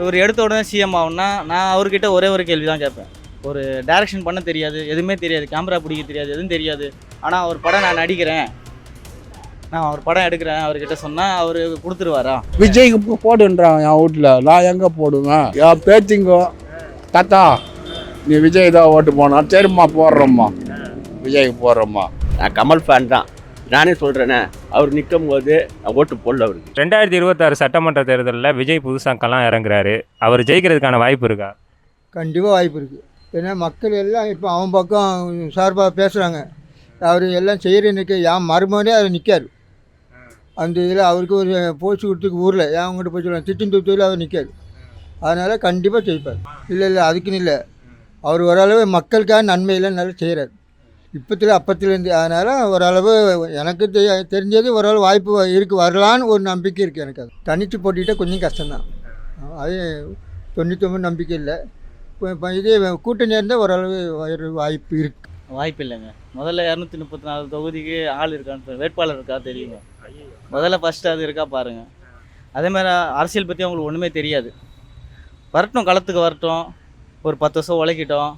இவர் எடுத்த உடனே சிஎம் ஆகும்னா நான் அவர்கிட்ட ஒரே ஒரு கேள்வி தான் கேட்பேன். ஒரு டைரக்ஷன் பண்ண தெரியாது, எதுவுமே தெரியாது, கேமரா பிடிக்க தெரியாது, எதுவும் தெரியாது. ஆனால் அவர் படம் நான் நடிக்கிறேன், நான் அவர் படம் எடுக்கிறேன் அவர்கிட்ட சொன்னால் அவர் கொடுத்துருவாரா? விஜய்க்கு போடுன்றான் என் வீட்டில், நான் எங்கே போடுவேன்? என் பேத்திங்கோ தாத்தா நீ விஜய் தான் ஓட்டு போனா, சரிம்மா போடுறோம்மா, விஜய்க்கு போடுறோம்மா. நான் கமல் ஃபேன் தான், நானே சொல்கிறேனே, அவர் நிற்கும் போது ஓட்டு போடல அவருக்கு. 2026 சட்டமன்ற தேர்தலில் விஜய் புதுசாக களம் இறங்குறாரு. அவர் ஜெயிக்கிறதுக்கான வாய்ப்பு இருக்கா? கண்டிப்பாக வாய்ப்பு இருக்குது. ஏன்னா மக்கள் எல்லாம் இப்போ அவன் பக்கம் சார்பாக பேசுகிறாங்க. அவர் எல்லாம் செய்கிறனுக்கு என் மருமகனே அவர் நிற்கார். அந்த இதில் அவருக்கு ஒரு போஸ்ட் கொடுத்துக்கு ஊரில் ஏன் அவங்ககிட்ட போய் சொல்லுவாங்க, திட்டத்தொகுதியில் அவர் நிற்கார். அதனால் கண்டிப்பாக ஜெயிப்பார். இல்லை அதுக்குன்னு இல்லை, அவர் ஓரளவு மக்களுக்காக நன்மையெல்லாம் நல்லா செய்கிறார் இப்போத்தில் அப்பத்துலேருந்து. அதனால் ஓரளவு எனக்கு தெரிஞ்சது ஓரளவு வாய்ப்பு இருக்குது, வரலான்னு ஒரு நம்பிக்கை இருக்குது எனக்கு. அது தனித்து போட்டிகிட்டால் கொஞ்சம் கஷ்டம்தான், அது 99 நம்பிக்கை இல்லை. இப்போ இதே கூட்டணி இருந்தால் ஓரளவு வாய்ப்பு இருக்குது. வாய்ப்பு இல்லைங்க. முதல்ல 234 தொகுதிக்கு ஆள் இருக்கான்னு வேட்பாளர் இருக்கா தெரியுங்க. முதல்ல ஃபஸ்ட்டு அது இருக்கா பாருங்கள். அதேமாதிரி அரசியல் பற்றி அவங்களுக்கு ஒன்றுமே தெரியாது. வரட்டும், களத்துக்கு வரட்டும், ஒரு 10 வருஷம் உழைக்கிட்டோம்.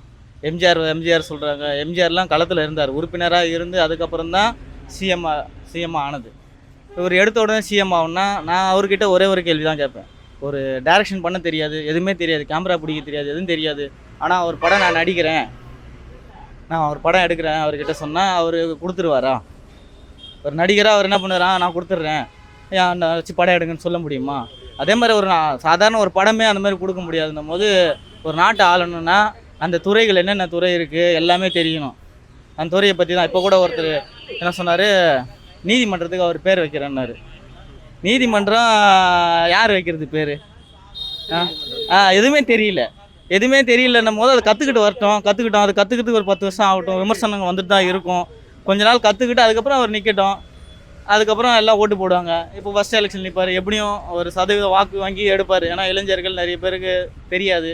எம்ஜிஆர் சொல்கிறாங்க, எம்ஜிஆர்லாம் களத்தில் இருந்தார், உறுப்பினராக இருந்து அதுக்கப்புறம் தான் சிஎம் ஆனது. இவர் எடுத்த உடனே சிஎம் ஆகும்னா நான் அவர்கிட்ட ஒரே ஒரு கேள்வி தான் கேட்பேன். ஒரு டைரக்ஷன் பண்ண தெரியாது, எதுவுமே தெரியாது, கேமரா பிடிக்க தெரியாது, எதுவும் தெரியாது. ஆனால் அவர் படம் நான் நடிக்கிறேன், நான் அவர் படம் எடுக்கிறேன் அவர்கிட்ட சொன்னால் அவர் கொடுத்துருவாரா? ஒரு நடிகராக அவர் என்ன பண்ணுறான், நான் கொடுத்துட்றேன், ஏன் வச்சு படம் எடுங்கன்னு சொல்ல முடியுமா? அதே மாதிரி ஒரு சாதாரண ஒரு படமே அந்த மாதிரி கொடுக்க முடியாதுன்னும் போது, ஒரு நாட்டை ஆளணுன்னா அந்த துறைகள் என்னென்ன துறை இருக்குது எல்லாமே தெரியணும். அந்த துறையை பற்றி தான் இப்போ கூட ஒருத்தர் என்ன சொன்னார், நீதிமன்றத்துக்கு அவர் பேர் வைக்கிறேன்னாரு. நீதிமன்றம் யார் வைக்கிறது பேர்? எதுவுமே தெரியலன்னும் போது அதை கற்றுக்கிட்டு வரட்டும். அது கற்றுக்கிறதுக்கு ஒரு 10 வருஷம் ஆகட்டும். விமர்சனங்கள் வந்துட்டு தான் இருக்கும். கொஞ்ச நாள் கற்றுக்கிட்டு அதுக்கப்புறம் அவர் நிற்கட்டும். அதுக்கப்புறம் எல்லாம் ஓட்டு போடுவாங்க. இப்போ ஃபஸ்ட் எலெக்ஷன் நிற்பார், எப்படியும் ஒரு சதவீத வாக்கு வாங்கி எடுப்பார். ஏன்னா இளைஞர்கள் நிறைய பேருக்கு தெரியாது,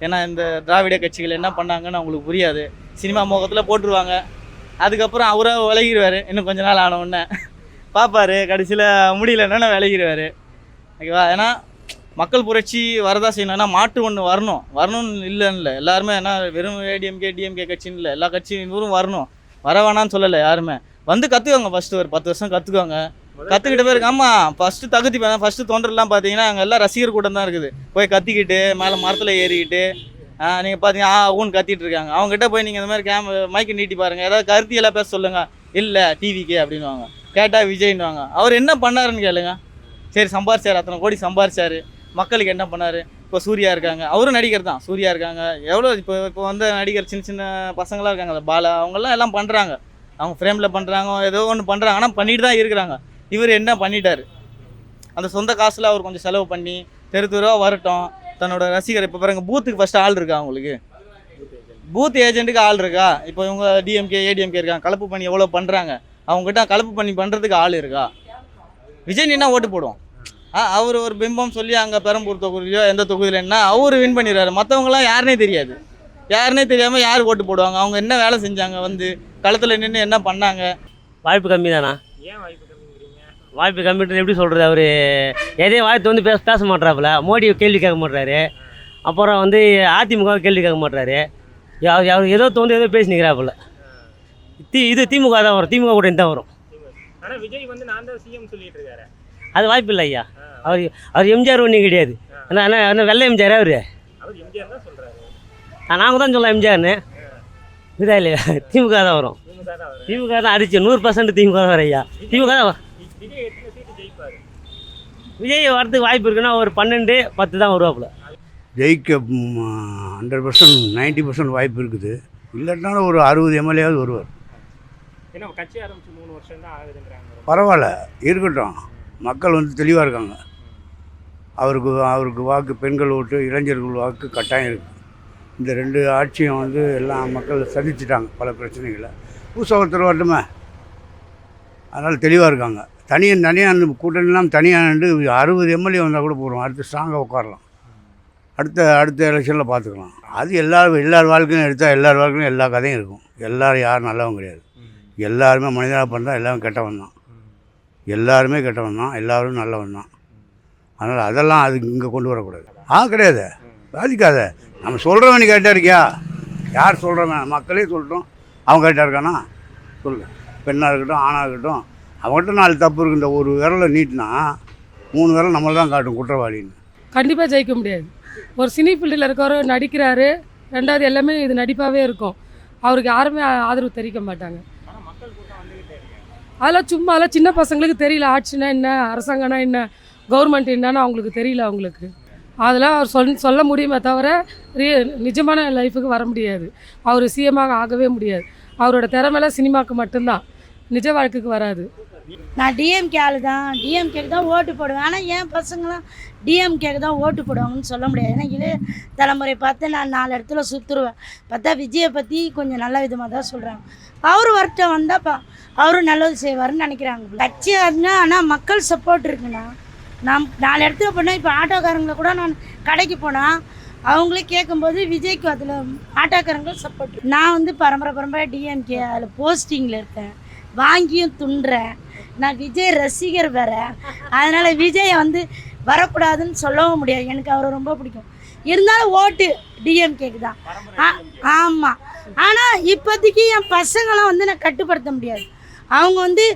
ஏன்னா இந்த திராவிட கட்சிகள் என்ன பண்ணாங்கன்னு அவங்களுக்கு புரியாது. சினிமா மோகத்தில் போட்டுருவாங்க. அதுக்கப்புறம் அவராக விலகிடுவார். இன்னும் கொஞ்ச நாள் ஆனவுடனே பார்ப்பார், கடைசியில் முடியலன்னா விலகிடுவார். ஓகேவா? ஏன்னா மக்கள் புரட்சி வரதா செய்யணும்னா மாற்று ஒன்று வரணும்னு இல்லைன்னு எல்லாருமே. ஏன்னா வெறும் டிஎம்கே கட்சின்னு இல்லை, எல்லா கட்சியினரும் வரணும், வர வேணான்னு சொல்லலை யாருமே. வந்து கற்றுக்கோங்க, ஃபஸ்ட்டு ஒரு 10 வருஷம் கற்றுக்கோங்க. கற்றுக்கிட்ட பேருக்கு ஆமாம் ஃபஸ்ட்டு தகுதி. ஃபஸ்ட்டு தொண்டர்லாம் பார்த்தீங்கன்னா அங்கே எல்லாம் ரசிகர் கூட்டம் தான் இருக்குது. போய் கத்திக்கிட்டு மேலே மரத்தில் ஏறிக்கிட்டு நீங்கள் பார்த்தீங்கன்னா ஊன்னு கத்திட்டு இருக்காங்க. அவங்ககிட்ட போய் நீங்கள் இந்த மாதிரி மைக்கு நீட்டி பாருங்கள், ஏதாவது கருத்தியெல்லாம் பேச சொல்லுங்கள். இல்லை டிவிக்கே அப்படின்வாங்க. கேட்டால் விஜய்னுவாங்க. அவர் என்ன பண்ணாருன்னு கேளுங்க. சரி சம்பாரிச்சார், அத்தனை கோடி சம்பாரிச்சார், மக்களுக்கு என்ன பண்ணார்? இப்போ சூர்யா இருக்காங்க, அவரும் நடிகர் தான். சூர்யா இருக்காங்க, எவ்வளோ இப்போ வந்த நடிகர் சின்ன சின்ன பசங்களாம் இருக்காங்க, பாலா, அவங்கெல்லாம் எல்லாம் பண்ணுறாங்க. அவங்க ஃப்ரேமில் பண்ணுறாங்க, ஏதோ ஒன்று பண்ணுறாங்க, ஆனால் பண்ணிட்டு தான் இருக்கிறாங்க. இவர் என்ன பண்ணிட்டார்? அந்த சொந்த காசில் அவர் கொஞ்சம் செலவு பண்ணி தெருவாக வரட்டும், தன்னோட ரசிகர். இப்போ பாருங்க, பூத்துக்கு ஃபஸ்ட்டு ஆள் இருக்கா அவங்களுக்கு? பூத் ஏஜென்ட்டுக்கு ஆள் இருக்கா? இப்போ இவங்க டிஎம்கே ஏடிஎம்கே இருக்காங்க, கலப்பு பண்ணி எவ்வளோ பண்ணுறாங்க, அவங்ககிட்ட கலப்பு பண்ணி பண்ணுறதுக்கு ஆள் இருக்கா? விஜய் நின்னா ஓட்டு போடுவோம். அவர் ஒரு பிம்பம் சொல்லி அங்கே பெரம்பூர் தொகுதியிலையோ எந்த தொகுதியில் என்ன அவர் வின் பண்ணிடுறாரு. மற்றவங்களாம் யாருனே தெரியாமல் யார் ஓட்டு போடுவாங்க? அவங்க என்ன வேலை செஞ்சாங்க, வந்து களத்தில் நின்று என்ன பண்ணாங்க? வாய்ப்பு கம்மி தானா? ஏன் வாய்ப்பு கம்மிங்கிறீங்க? வாய்ப்பு கம்மிட்டு எப்படி சொல்கிறது? அவர் எதையும் வாய்ப்பு வந்து பேச மாட்டாப்புல. மோடி கேள்வி கேட்க மாட்டாரு. அப்புறம் வந்து அதிமுக கேள்வி கேட்க மாட்டாரு. அவர் ஏதோ தோந்து ஏதோ பேசி நிற்கிறாப்புல. இது திமுக தான் வரும், திமுக கூட தான் வரும். ஆனால் விஜய் வந்து நான் தான் சிஎம் சொல்லிட்டு இருக்காரு. அது வாய்ப்பு இல்லை ஐயா. அவர் எம்ஜிஆர் ஒன்றும் கிடையாது. என்ன வெள்ளை எம்ஜிஆர் அவர் எம்ஜிஆர் தான் சொல்கிறாரு. நாங்கள் தான் சொல்லலாம் எம்ஜிஆர்னு. இதா இல்லையா? திமுக தான் வரும். திமுக தான் அடிச்சு 100% திமுக தான் வரும் ஐயா. திமுக தான் வரும். விஜய் வரதுக்கு வாய்ப்பு இருக்குன்னா ஒரு 12-10 தான் வருவாப்புல. ஜெயிக்க 100% 90% வாய்ப்பு இருக்குது. இல்லைன்னாலும் ஒரு 60 எம்எல்ஏவாவது வருவார். ஏன்னா கட்சி ஆரம்பிச்சு 3 வருஷம் தான் ஆகுதுங்கிறாங்க. பரவாயில்ல, இருக்கட்டும். மக்கள் வந்து தெளிவாக இருக்காங்க. அவருக்கு வாக்கு பெண்கள் ஓட்டு, இளைஞர்கள் வாக்கு கட்டாயம் இருக்குது. இந்த 2 ஆட்சியும் வந்து எல்லாம் மக்கள் சந்திச்சிட்டாங்க பல பிரச்சனைகளை. புதுசாக ஒருத்தர் வரட்டுமே, அதனால் தெளிவாக இருக்காங்க. தனியாக அந்த கூட்டணிலாம் தனியாக 60 எம்எல்ஏ வந்தால் கூட போகிறோம். அடுத்து ஸ்ட்ராங்காக உட்காரலாம். அடுத்த எலெக்ஷனில் பார்த்துக்கலாம். அது எல்லார் வாழ்க்கையும் எடுத்தால் எல்லார் வாழ்க்கையும் எல்லா கதையும் இருக்கும். எல்லோரும் யாரும் நல்லவங்க கிடையாது. எல்லாருமே மனிதனாக பண்ணால் எல்லாரும் கெட்டவன் தான். எல்லாருமே கெட்டவன் தான், எல்லோரும் நல்லவன் தான். அதனால் அதெல்லாம் அதுக்கு இங்கே கொண்டு வரக்கூடாது. கிடையாது, பாதிக்காத. நம்ம சொல்கிறவன் நீ கரெக்டாக இருக்கியா? யார் சொல்கிறவன்? மக்களே சொல்லிட்டோம். அவன் கரெக்டாக இருக்கானா? சொல்லு. பெண்ணாக இருக்கட்டும், ஆணாக இருக்கட்டும், அவங்ககிட்ட 4 தப்பு இருக்குது. இந்த ஒரு விரலை நீட்டினா 3 விரல் நம்மளை தான் காட்டும் குற்றவாளின்னு. கண்டிப்பாக ஜெயிக்க முடியாது. ஒரு சினி ஃபீல்டில் இருக்கவர் நடிக்கிறாரு, ரெண்டாவது எல்லாமே இது நடிப்பாகவே இருக்கும். அவருக்கு யாருமே ஆதரவு தெரிவிக்க மாட்டாங்க. அதெல்லாம் சும்மா அதெல்லாம் சின்ன பசங்களுக்கு தெரியல. ஆட்சினா என்ன, அரசாங்கம்னா என்ன, கவர்மெண்ட் என்னன்னு அவங்களுக்கு தெரியல. அவங்களுக்கு அதெல்லாம் அவர் சொல்ல முடியுமே தவிர நிஜமான லைஃபுக்கு வர முடியாது. அவர் சிஎம்மாக ஆகவே முடியாது. அவரோட திறமைலாம் சினிமாவுக்கு மட்டும்தான், நிஜ வாழ்க்கைக்கு வராது. நான் டிஎம்கே ஆளு தான், டிஎம்கேக்கு தான் ஓட்டு போடுவேன். ஆனால் என் பசங்களாம் டிஎம்கேக்கு தான் ஓட்டு போடுவாங்கன்னு சொல்ல முடியாது. ஏன்னா இளைய தலைமுறை பார்த்து நான் 4 இடத்துல சுற்றுருவேன். பார்த்தா விஜயை பற்றி கொஞ்சம் நல்ல விதமாக தான் சொல்கிறாங்க. அவர் வரட்டும், வந்தால் அவரும் நல்லது செய்வார்னு நினைக்கிறாங்க. கட்சி அதுனா ஆனால் மக்கள் சப்போர்ட் இருக்குண்ணா. நான் 4 இடத்துல போனால் இப்போ ஆட்டோக்காரங்களை கூட நான் கடைக்கு போனால் அவங்களே கேட்கும்போது விஜய்க்கு அதில் ஆட்டோக்காரங்களும் சப்போர்ட். நான் வந்து பரம்பரை டிஎம்கே அதில் போஸ்டிங்கில் இருக்கேன், வாங்கியும் துண்டுறேன். நான் விஜய் ரசிகர் வேற, அதனால் விஜயை வந்து வரக்கூடாதுன்னு சொல்லவும் முடியாது. எனக்கு அவரை ரொம்ப பிடிக்கும். இருந்தாலும் ஓட்டு டிஎம்கேக்கு தான். ஆமாம். ஆனால் இப்போதைக்கு என் பசங்களாம் வந்து நான் கட்டுப்படுத்த முடியாது. அவங்க வந்து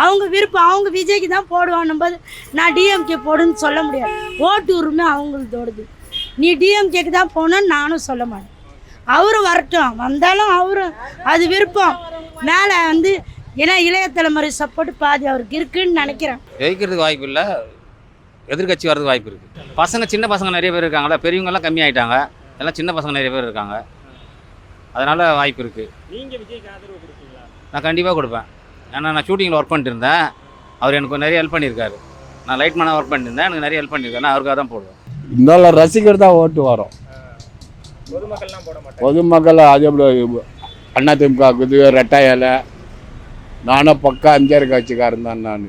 அவங்க விருப்பம், அவங்க விஜய்க்கு தான் போடுவான்னும் போது நான் டிஎம்கே போடுன்னு சொல்ல முடியாது. ஓட்டு உரிமை அவங்களோடது. நீ டிஎம்கேக்கு தான் போகணுன்னு நானும் சொல்ல மாட்டேன். அவரும் வரட்டும், வந்தாலும் அவரும் அது விருப்பம். மேலே வந்து ஏன்னா இளைய தலைமுறை சப்போர்ட் பாதி அவருக்கு இருக்குன்னு நினைக்கிறேன். ஜெயிக்கிறதுக்கு வாய்ப்பு இல்லை, எதிர்கட்சி வர்றதுக்கு வாய்ப்பு இருக்குது. பசங்க சின்ன பசங்க நிறைய பேர் இருக்காங்களா, பெரியவங்கெல்லாம் கம்மியாயிட்டாங்க, எல்லாம் சின்ன பசங்க நிறைய பேர் இருக்காங்க, அதனால் வாய்ப்பு இருக்குது. நீங்கள் விஜய்க்கு ஆதரவு கொடுப்பீங்களா? நான் கண்டிப்பாக கொடுப்பேன். ஏன்னா நான் ஷூட்டிங்கில் ஒர்க் பண்ணிட்டு இருந்தேன், அவர் எனக்கு நிறைய ஹெல்ப் பண்ணியிருக்காரு. நான் லைட்மேனாக ஒர்க் பண்ணியிருந்தேன், எனக்கு நிறைய ஹெல்ப் பண்ணியிருக்காரு. நான் அவருக்காக தான் போடுவேன். இருந்தாலும் ரசிகர் தான் ஓட்டு வரும், பொதுமக்கள்லாம் போட மாட்டாங்க. பொதுமக்கள் அது எப்படி அதிமுக இது ரெட்டை இலை. நானும் பக்கா எம்ஜிஆர் கட்சிக்காரன் தான். நான்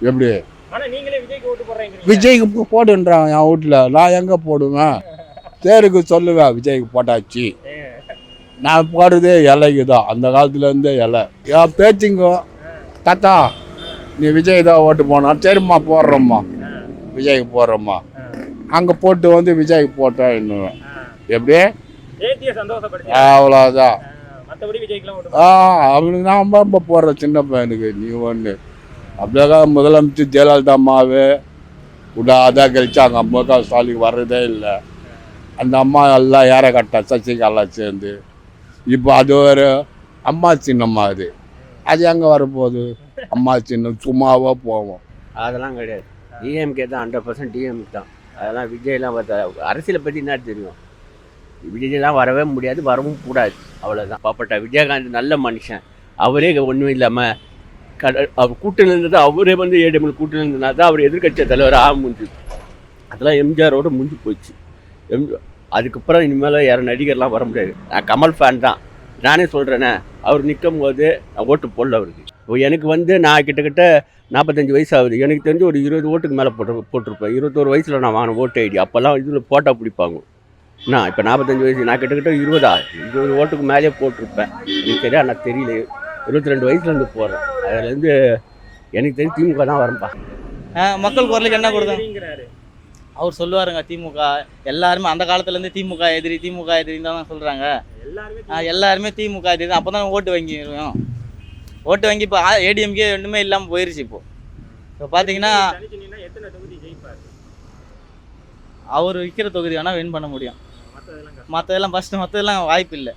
எப்படி ஆனால் நீங்களே விஜய்க்கு ஓட்டு போடுறீங்க? விஜய்க்கு போடுன்றான் என் வீட்டில். நான் எங்கே போடுவேன்? தேருக்கு சொல்லுவேன் விஜய்க்கு போட்டாச்சு. நான் போடுறதே இலைக்கு தான், அந்த காலத்துலேருந்தே இலை. என் பேச்சுங்க தாத்தா நீ விஜய் தான் ஓட்டு போனா, சரிம்மா போடுறோம்மா, விஜய்க்கு போடுறோம்மா. அங்கே போட்டு வந்து விஜய்க்கு போட்டா இன்னும் எப்படி அவ்வளோதான். அவனுக்கு நான் ரொம்ப போடுறேன் சின்ன பையனுக்கு. நீ ஒன்று அப்படியே முதலமைச்சர் ஜெயலலிதா அம்மாவே விடாதான் கழிச்சாங்க. முக ஸ்டாலின் வர்றதே இல்லை. அந்த அம்மா எல்லாம் ஏற கட்ட சசிகலா சேர்ந்து இப்போ அது ஒரு அம்மா சின்னம்மா. அது எங்கே வரப்போகுது? அம்மா சின்னம் சும்மாவோ போவோம். அதெல்லாம் கிடையாது. டிஎம்கே தான், 100% டிஎம்கே தான். அதெல்லாம் விஜய்லாம் பார்த்தா அரசியலை பற்றி என்ன தெரியும்? விஜய்லாம் வரவே முடியாது, வரவும் கூடாது, அவ்வளோதான். பாப்பட்டா விஜயகாந்த் நல்ல மனுஷன். அவரே ஒன்றும் இல்லாமல் அவர் கூட்டணி இருந்தது. அவரே வந்து ஏடிஎம்எல் கூட்டணி இருந்ததுனா தான் அவர் எதிர்கட்சி தலைவர் முடிஞ்சு. அதெல்லாம் எம்ஜிஆரோட முடிஞ்சு போச்சு. அதுக்கப்புறம் இனிமேல் யாரும் நடிகர்லாம் வர முடியாது. நான் கமல் ஃபேன் தான். நானே சொல்கிறேனே, அவர் நிற்கும் போது நான் ஓட்டு போடல அவருக்கு. இப்போ எனக்கு வந்து நான் கிட்டத்தட்ட 45 வயசு ஆகுது. எனக்கு தெரிஞ்சு ஒரு 20 ஓட்டுக்கு மேலே போட்டிருப்பேன். 21 வயசில் நான் வாங்கின ஓட்டு ஐடி. அப்போல்லாம் இதில் போட்டால் பிடிப்பாங்க. நான் இப்போ 45 வயசு, நான் கிட்டத்தட்ட 20 ஓட்டுக்கு மேலே போட்டிருப்பேன். எனக்கு தெரியாது, ஆனால் தெரியல. 22 வயசுலேருந்து போகிறேன். அதுலேருந்து எனக்கு தெரிஞ்சு திமுக தான் வரம்பா. மக்கள் குரலுக்கு என்ன கொடுத்தாங்க அவர் சொல்லுவாருங்க. திமுக எல்லாருமே அந்த காலத்துலேருந்து திமுக எதிரின்னு தான் சொல்கிறாங்க. எல்லாருமே திமுக எதிரி தான். அப்போ தான் ஓட்டு வாங்கிடுவோம். ஓட்டு வாங்கி இப்போ ஏடிஎம்கே ஒன்றுமே இல்லாமல் போயிடுச்சு. இப்போ பார்த்தீங்கன்னா அவர் விற்கிற தொகுதி வேணால் வின் பண்ண முடியும். மற்றதெல்லாம் வாய்ப்பு இல்லை.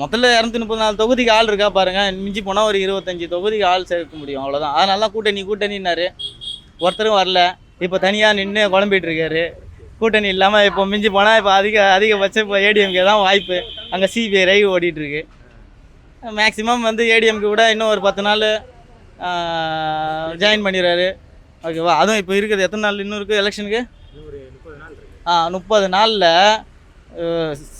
முதல்ல 234 தொகுதிக்கு ஆள் இருக்கா பாருங்கள். மிஞ்சி போனால் ஒரு 25 தொகுதிக்கு ஆள் சேர்க்க முடியும், அவ்வளோதான். அதனால தான் கூட்டணின்னாரு. ஒருத்தரும் வரல. இப்போ தனியாக நின்று குழம்பிட்டு இருக்காரு. கூட்டணி இல்லாமல் இப்போ மிஞ்சி போனால் இப்போ அதிகபட்சம் இப்போ ஏடிஎம்கே தான் வாய்ப்பு. அங்கே சிபிஐ ரைவ் ஓடிட்டுருக்கு. மேக்ஸிமம் வந்து ஏடிஎம்கே கூட இன்னும் ஒரு 10 நாள் ஜாயின் பண்ணிடுறாரு. ஓகேவா? அதுவும் இப்போ இருக்குது. எத்தனை நாள் இன்னும் இருக்குது எலெக்ஷனுக்கு? 30 நாளில்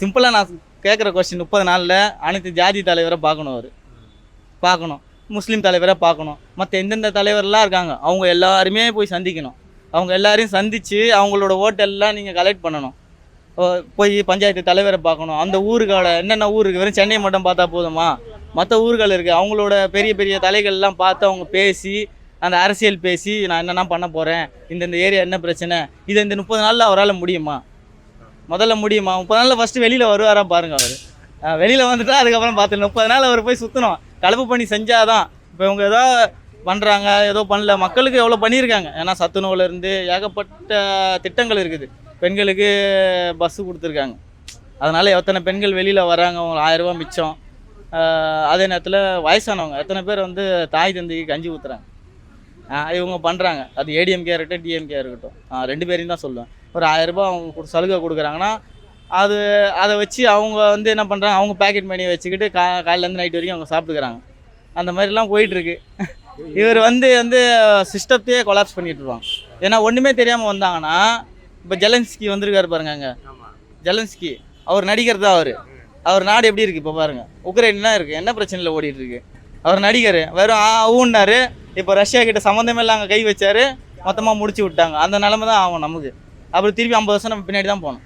சிம்பிளாக நான் கேட்குற கொஸ்டின், 30 நாளில் அனைத்து ஜாதி தலைவரை பார்க்கணும், முஸ்லீம் தலைவரை பார்க்கணும், மற்ற எந்தெந்த தலைவர்லாம் இருக்காங்க அவங்க எல்லாருமே போய் சந்திக்கணும். அவங்க எல்லாரையும் சந்தித்து அவங்களோட ஓட்டெல்லாம் நீங்கள் கலெக்ட் பண்ணணும். போய் பஞ்சாயத்து தலைவரை பார்க்கணும். அந்த ஊருக்கால என்னென்ன ஊர் இருக்குது, வெறும் சென்னை மட்டும் பார்த்தா போதுமா? மற்ற ஊர்கள் இருக்குது, அவங்களோட பெரிய பெரிய தலைகள்லாம் பார்த்து அவங்க பேசி அந்த அரசியல் பேசி நான் என்னென்ன பண்ண போகிறேன், இந்த ஏரியா என்ன பிரச்சனை, இதை இந்த 30 நாளில் அவரால் முடியுமா? முதல்ல முடியுமா? 30 நாளில் ஃபஸ்ட்டு வெளியில் வருவாரா பாருங்கள். அவர் வெளியில் வந்துட்டா அதுக்கப்புறம் பார்த்துக்கலாம். 30 நாள் அவர் போய் சுற்றணும், கலப்பு பண்ணி செஞ்சாதான். இப்போ இவங்க ஏதோ பண்ணுறாங்க, ஏதோ பண்ணல, மக்களுக்கு எவ்வளோ பண்ணியிருக்காங்க. ஏன்னா சத்துணவுலேருந்து ஏகப்பட்ட திட்டங்கள் இருக்குது. பெண்களுக்கு பஸ்ஸு கொடுத்துருக்காங்க, அதனால் எத்தனை பெண்கள் வெளியில் வராங்க, அவங்களுக்கு 1000 ரூபா மிச்சம். அதே நேரத்தில் வயசானவங்க எத்தனை பேர் வந்து தாய் தந்தைக்கு கஞ்சி ஊற்றுறாங்க, இவங்க பண்ணுறாங்க. அது ஏடிஎம்கே இருக்கட்டும் டிஎம்கே இருக்கட்டும், 2 பேரையும் தான் சொல்லுவேன். ஒரு 1000 ரூபா அவங்க சலுகை கொடுக்குறாங்கன்னா அதை வச்சு அவங்க வந்து என்ன பண்ணுறாங்க, அவங்க பேக்கெட் மணியை வச்சுக்கிட்டு காலையிலேருந்து நைட் வரைக்கும் அவங்க சாப்பிட்டுக்கிறாங்க. அந்த மாதிரிலாம் போயிட்டுருக்கு. இவர் வந்து சிஸ்டத்தையே கொலாப்ஸ் பண்ணிட்டுருவாங்க. ஏன்னா ஒன்றுமே தெரியாமல் வந்தாங்கன்னா, இப்போ ஜெலன்ஸ்கி வந்திருக்காரு பாருங்க. அங்கே ஜெலன்ஸ்கி அவர் நடிகர் தான். அவர் நாடு எப்படி இருக்குது இப்போ பாருங்கள். உக்ரைன்னா இருக்குது, என்ன பிரச்சனையில் ஓடிட்டுருக்கு. அவர் நடிகர் வெறும் ஊன்னாரு. இப்போ ரஷ்யா கிட்ட சம்மந்தமே இல்லை அங்கே கை வச்சார், மொத்தமாக முடிச்சு விட்டாங்க. அந்த நிலமை தான் ஆகும் நமக்கு. அப்புறம் திருப்பி 50 வருஷம் நம்ம பின்னாடி தான் போகணும்.